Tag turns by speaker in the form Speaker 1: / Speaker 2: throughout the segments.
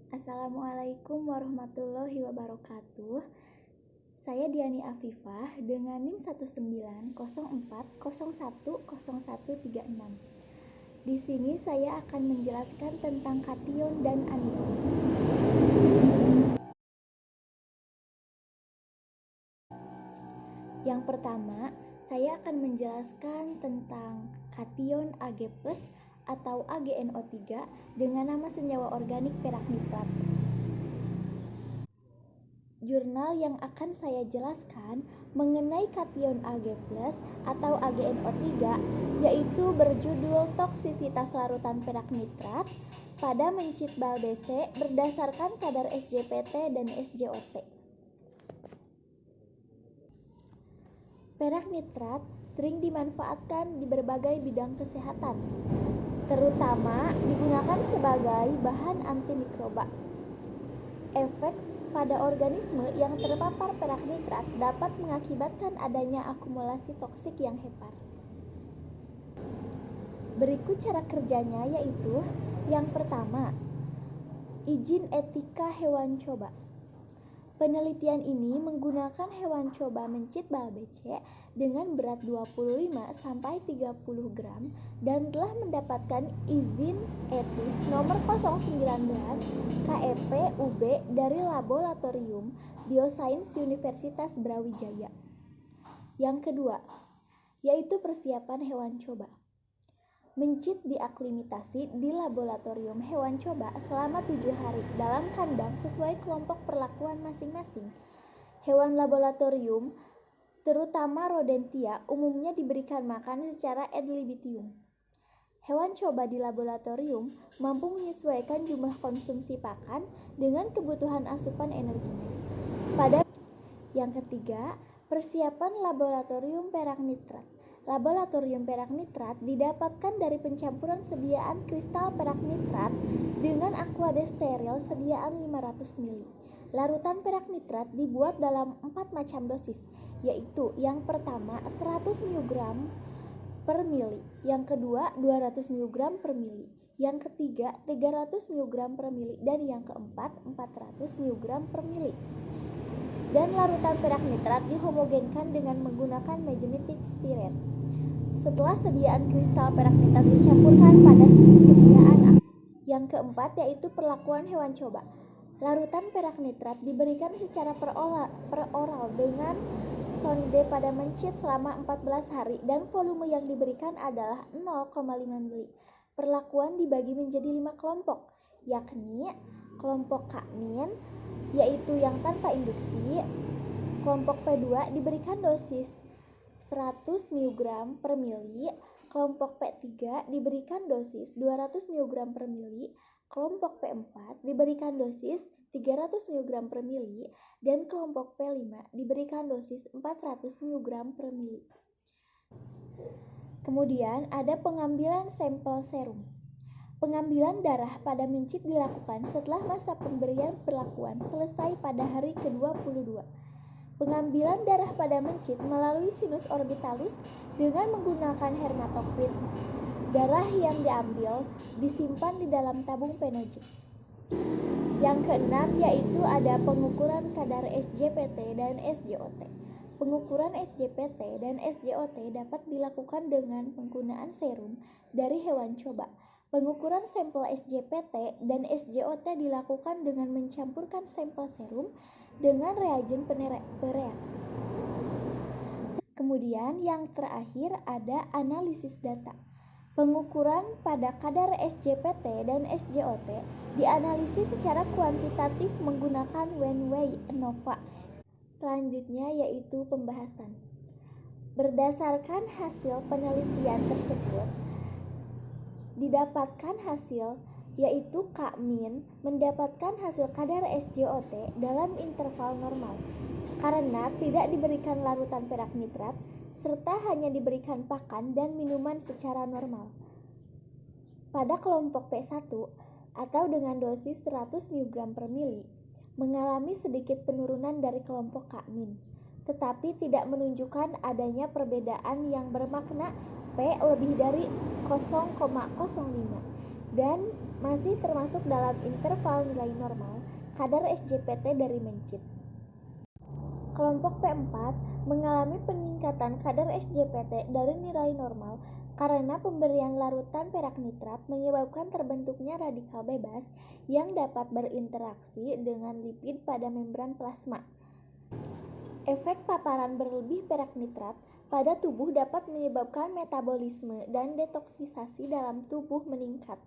Speaker 1: Assalamualaikum warahmatullahi wabarakatuh. Saya Diani Afifah dengan NIM 19040401036. Di sini saya akan menjelaskan tentang kation dan anion. Yang pertama, saya akan menjelaskan tentang kation Ag+ atau AgNO3 dengan nama senyawa organik perak nitrat. Jurnal yang akan saya jelaskan mengenai kation Ag+ atau AgNO3 yaitu berjudul Toksisitas Larutan Perak Nitrat pada mencit bal BC berdasarkan kadar SJPT dan SJOT. Perak nitrat sering dimanfaatkan di berbagai bidang kesehatan, terutama digunakan sebagai bahan antimikroba. Efek pada organisme yang terpapar perak nitrat dapat mengakibatkan adanya akumulasi toksik yang hebat. Berikut cara kerjanya, yaitu yang pertama, izin etika hewan coba. Penelitian ini menggunakan hewan coba mencit bal BC dengan berat 25-30 gram dan telah mendapatkan izin etis nomor 019 KEP UB dari Laboratorium Biosains Universitas Brawijaya. Yang kedua, yaitu persiapan hewan coba. Mencit diaklimatasi di laboratorium hewan coba selama 7 hari dalam kandang sesuai kelompok perlakuan masing-masing. Hewan laboratorium, terutama rodentia, umumnya diberikan makan secara ad libitum. Hewan coba di laboratorium mampu menyesuaikan jumlah konsumsi pakan dengan kebutuhan asupan energinya. Yang ketiga, persiapan laboratorium perak nitrat. Laboratorium perak nitrat didapatkan dari pencampuran sediaan kristal perak nitrat dengan aqua steril sediaan 500 ml. Larutan perak nitrat dibuat dalam 4 macam dosis, yaitu yang pertama 100 mg per mili, yang kedua 200 mg per mili, yang ketiga 300 mg per mili, dan yang keempat 400 mg per mili. Dan larutan perak nitrat dihomogenkan dengan menggunakan magnetic stirrer. Setelah sediaan kristal perak nitrat dicampurkan pada ceriaan. Yang keempat yaitu perlakuan hewan coba. Larutan perak nitrat diberikan secara per oral dengan sonde pada mencit selama 14 hari dan volume yang diberikan adalah 0,5 mili. Perlakuan dibagi menjadi 5 kelompok, yakni kelompok K-min, yaitu yang tanpa induksi. Kelompok P2 diberikan dosis 100 mg per mili, kelompok P3 diberikan dosis 200 mg per mili, kelompok P4 diberikan dosis 300 mg per mili, dan kelompok P5 diberikan dosis 400 mg per mili. Kemudian ada pengambilan sampel serum. Pengambilan darah pada mencit dilakukan setelah masa pemberian perlakuan selesai pada hari ke-22. Pengambilan darah pada mencit melalui sinus orbitalus dengan menggunakan hematokrit. Darah yang diambil disimpan di dalam tabung penojik. Yang keenam yaitu ada pengukuran kadar SJPT dan SJOT. Pengukuran SJPT dan SJOT dapat dilakukan dengan penggunaan serum dari hewan coba. Pengukuran sampel SJPT dan SJOT dilakukan dengan mencampurkan sampel serum dengan reagen bereaksi. Kemudian yang terakhir ada analisis data. Pengukuran pada kadar SJPT dan SJOT dianalisis secara kuantitatif menggunakan Wenwei ANOVA. Selanjutnya yaitu pembahasan. Berdasarkan hasil penelitian tersebut, didapatkan hasil yaitu K-min mendapatkan hasil kadar SJOT dalam interval normal karena tidak diberikan larutan perak nitrat serta hanya diberikan pakan dan minuman secara normal. Pada kelompok P1 atau dengan dosis 100 mg per mili mengalami sedikit penurunan dari kelompok K-min, tetapi tidak menunjukkan adanya perbedaan yang bermakna P lebih dari 0,05. dan masih termasuk dalam interval nilai normal kadar SJPT dari mencit. Kelompok P4 mengalami peningkatan kadar SJPT dari nilai normal karena pemberian larutan perak nitrat menyebabkan terbentuknya radikal bebas yang dapat berinteraksi dengan lipid pada membran plasma. Efek paparan berlebih perak nitrat pada tubuh dapat menyebabkan metabolisme dan detoksisasi dalam tubuh meningkat.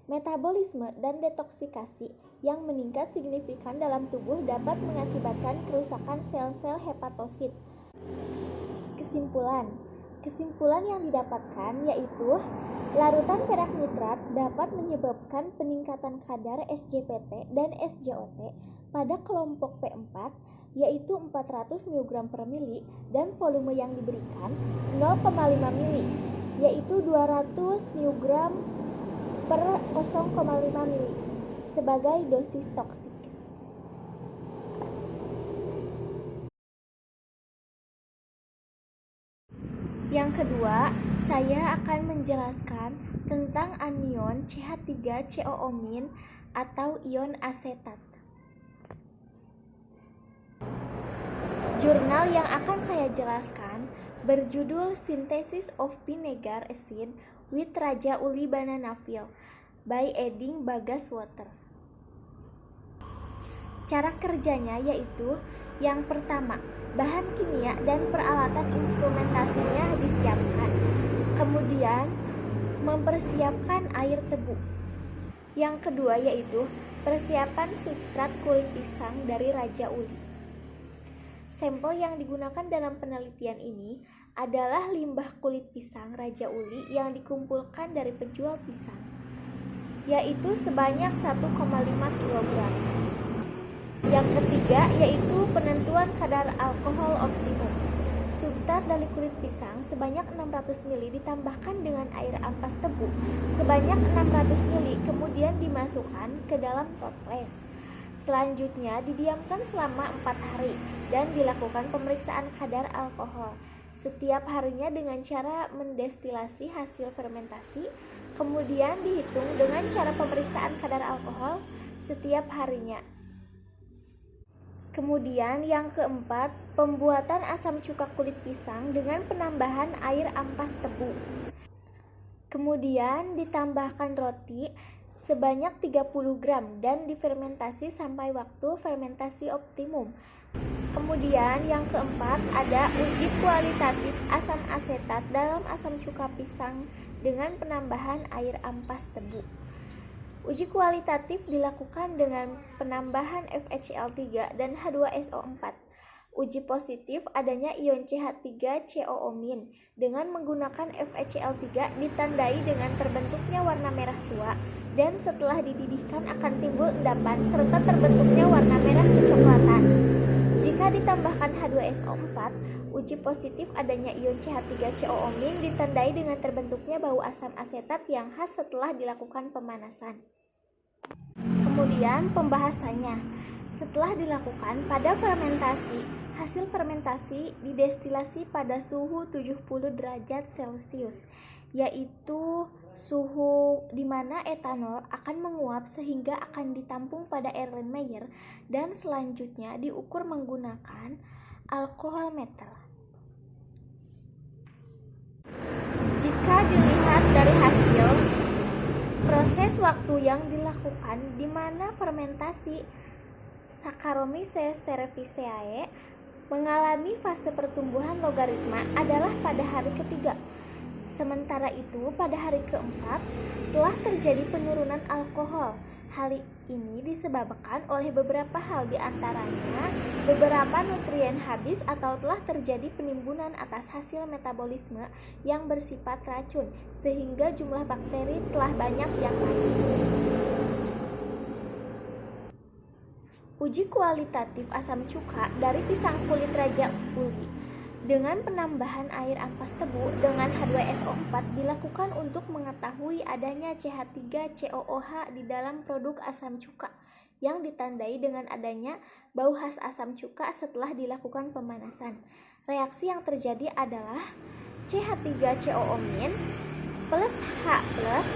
Speaker 1: Metabolisme dan detoksikasi yang meningkat signifikan dalam tubuh dapat mengakibatkan kerusakan sel-sel hepatosit. Kesimpulan yang didapatkan yaitu larutan perak nitrat dapat menyebabkan peningkatan kadar SJPT dan SJOT pada kelompok P4 yaitu 400 mg per mili dan volume yang diberikan 0,5 mili yaitu 200 mg per 0,5 mili sebagai dosis toksik. Yang kedua, saya akan menjelaskan tentang anion CH3COO- atau ion asetat. Jurnal yang akan saya jelaskan berjudul Synthesis of Vinegar Acid with Raja Uli Bananafil by adding bagasse water. Cara kerjanya yaitu yang pertama, bahan kimia dan peralatan instrumentasinya disiapkan. Kemudian, mempersiapkan air tebu. Yang kedua yaitu persiapan substrat kulit pisang dari Raja Uli. Sampel yang digunakan dalam penelitian ini adalah limbah kulit pisang Raja Uli yang dikumpulkan dari penjual pisang, yaitu sebanyak 1,5 kg. Yang ketiga yaitu penentuan kadar alkohol optimum. Substrat dari kulit pisang sebanyak 600 ml ditambahkan dengan air ampas tebu sebanyak 600 ml kemudian dimasukkan ke dalam toples. Selanjutnya didiamkan selama 4 hari dan dilakukan pemeriksaan kadar alkohol setiap harinya dengan cara mendestilasi hasil fermentasi, kemudian dihitung dengan cara pemeriksaan kadar alkohol setiap harinya. Kemudian yang keempat, pembuatan asam cuka kulit pisang dengan penambahan air ampas tebu. Kemudian ditambahkan roti sebanyak 30 gram dan difermentasi sampai waktu fermentasi optimum. Kemudian yang keempat ada uji kualitatif asam asetat dalam asam cuka pisang dengan penambahan air ampas tebu. Uji kualitatif dilakukan dengan penambahan FeCl3 dan H2SO4. Uji positif adanya ion CH3COO- dengan menggunakan FeCl3 ditandai dengan terbentuknya warna merah tua dan setelah dididihkan akan timbul endapan serta terbentuknya warna merah kecoklatan. Jika ditambahkan H2SO4, uji positif adanya ion CH3COO- ditandai dengan terbentuknya bau asam asetat yang khas setelah dilakukan pemanasan. Kemudian pembahasannya, setelah dilakukan pada fermentasi, hasil fermentasi didestilasi pada suhu 70 derajat Celcius, yaitu suhu di mana etanol akan menguap sehingga akan ditampung pada Erlenmeyer dan selanjutnya diukur menggunakan alkohol meter. Jika dilihat dari hasil proses waktu yang dilakukan di mana fermentasi Saccharomyces cerevisiae mengalami fase pertumbuhan logaritma adalah pada hari ketiga. Sementara itu pada hari keempat telah terjadi penurunan alkohol. Hal ini disebabkan oleh beberapa hal, di antaranya beberapa nutrien habis atau telah terjadi penimbunan atas hasil metabolisme yang bersifat racun sehingga jumlah bakteri telah banyak yang mati. Uji kualitatif asam cuka dari pisang kulit Raja Uli dengan penambahan air ampas tebu dengan H2SO4 dilakukan untuk mengetahui adanya CH3COOH di dalam produk asam cuka yang ditandai dengan adanya bau khas asam cuka setelah dilakukan pemanasan. Reaksi yang terjadi adalah CH3COO- plus H plus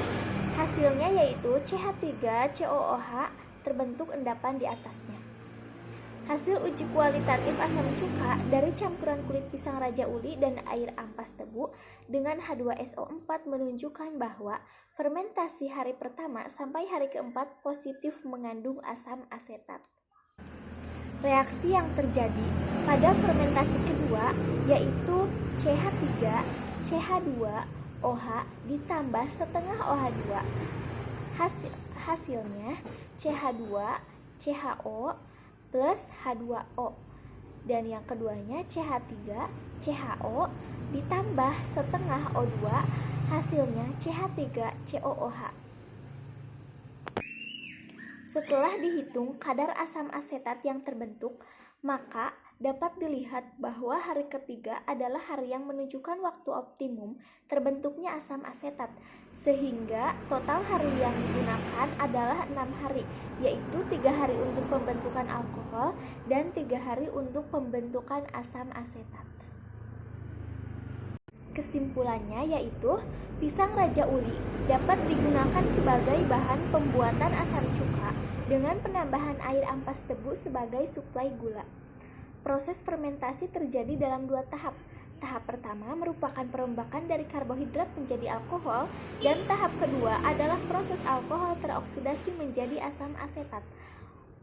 Speaker 1: Hasilnya yaitu CH3COOH terbentuk endapan di atasnya. Hasil uji kualitatif asam cuka dari campuran kulit pisang raja uli dan air ampas tebu dengan H2SO4 menunjukkan bahwa fermentasi hari pertama sampai hari keempat positif mengandung asam asetat. Reaksi yang terjadi pada fermentasi kedua yaitu CH3CH2OH ditambah setengah OH2. Hasilnya CH2CHO plus H2O, dan yang keduanya CH3CHO ditambah setengah O2, hasilnya CH3COOH. Setelah dihitung kadar asam asetat yang terbentuk, maka dapat dilihat bahwa hari ketiga adalah hari yang menunjukkan waktu optimum terbentuknya asam asetat, sehingga total hari yang digunakan adalah 6 hari, yaitu 3 hari untuk pembentukan alkohol dan 3 hari untuk pembentukan asam asetat. Kesimpulannya yaitu pisang raja uli dapat digunakan sebagai bahan pembuatan asam cuka dengan penambahan air ampas tebu sebagai suplai gula. Proses fermentasi terjadi dalam 2 tahap. Tahap pertama merupakan perombakan dari karbohidrat menjadi alkohol, dan tahap kedua adalah proses alkohol teroksidasi menjadi asam asetat.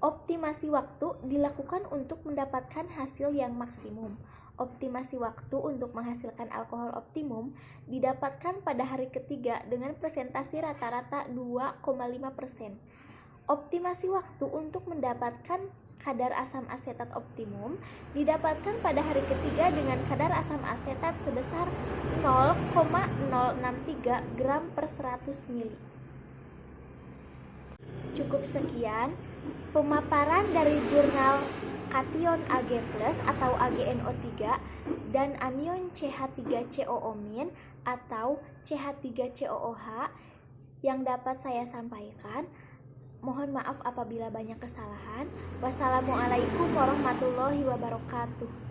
Speaker 1: Optimasi waktu dilakukan untuk mendapatkan hasil yang maksimum. Optimasi waktu untuk menghasilkan alkohol optimum didapatkan pada hari ketiga dengan presentasi rata-rata 2,5%. Optimasi waktu untuk mendapatkan kadar asam asetat optimum didapatkan pada hari ketiga dengan kadar asam asetat sebesar 0,063 gram per 100 ml. Cukup sekian pemaparan dari jurnal kation Ag+ atau AgNO3 dan anion CH3COO- atau CH3COOH yang dapat saya sampaikan. Mohon maaf apabila banyak kesalahan. Wassalamualaikum warahmatullahi wabarakatuh.